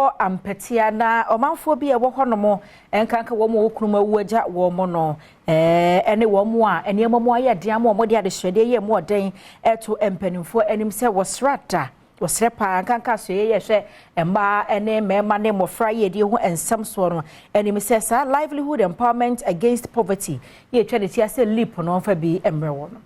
Wo Ampatia na omanfo bi e wo honomo enkanka wo mo okunuma wuagya wo mo no ene wo mo a enemo aye de am mo de adehwede ye mo den eto empanimfo enim se wo srata wo srepa enkanka so ye hwe emba ene mema ne mofra ye de ho ensam so no enim se sa livelihood empowerment against poverty ye twede tia se leap no fa bi emre wo no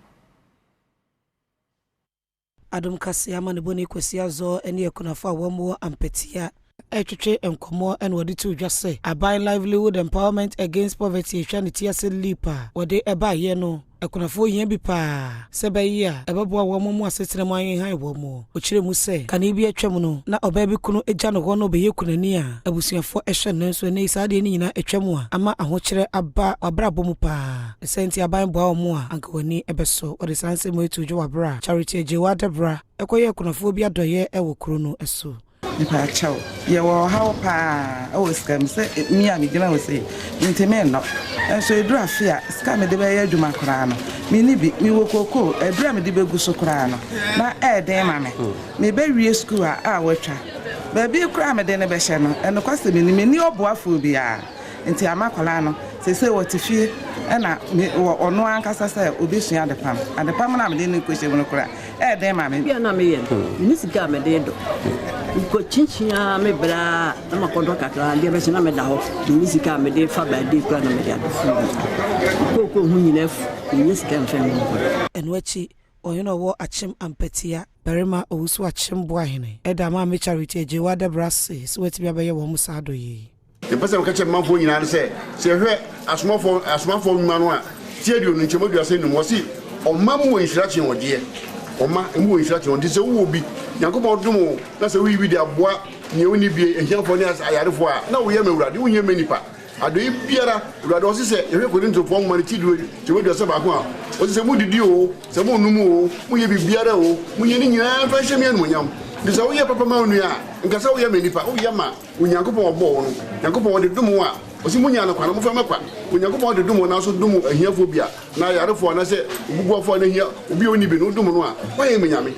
Adom Kasee amane boni kwesi azo ene ekunafo awomo Ampatia etwetwe enkomo ene wodi to dwase abai livelihood empowerment against poverty hwane tiase lipa wodi eba ye no ekunafo hia bi pa sebayi a ebebo awomo mu asetene mu ayen han womo okire mu se kan bi atwam no na oba bi kunu eja no ho no be yekunani a abusuafo ehwe nanso ne isade ni nyina etwam a ama ahokire aba abrabo mu pa esenti aban boa omo a anka wani ebeso odi sanse mu etu jo wabra charity ejewa debra ekoye ekunafo bi adoye ewo kuro no eso nipa chawo ye wo hawo pa o scam se mi a mi gina wo se nteme no enso edu afia scam de be ye adwuma kora no mi ni bi mi wo koko edura me de be gu so kora no na den ma me be wie school a watwa ba bi kora me de ne be hye no eno kwase mi ni oboafo bi a nti amakwala no se wotifie na ono ankasa se obesua adepam na me de ne kwese no kora den ma me bia na me ye ni sika me de do ko chinchinya me bra na makondo kakra de be se na me da ho ni sika me de fa ba de kwa na me de ado ko hu nyina fu ni sika mfe me ko enwachi oyeno wo Akyem Apampatia berema owusu Akyem boahene eda ma me charity ejewa debra se so wetibia be ye wo musa adoyi the person catch a man for you and say as small for Manoa, Tiedio, and Chemodia saying, was he or Mamma instruction or dear, or Mamma instruction. This will be Yanko Dumo. That's a wee with their boy, you only be a young for us. I had for now we have a doing many part. I do Piera, Radosi said, you're going to form money to do yourself. What is a moody deal? Some more no more, we be Biara, we ain't fashion young. This is how Papa Mania, and Casawa Menipa, oh Yama, when Yanko born, Yanko de Dumoa, or Simuana, Mapa, when Yanko de Dumo, also Dumo, and here for Bia. Now I had a phone, I said, who go for the here, will be only be no Dumoa. Why am I?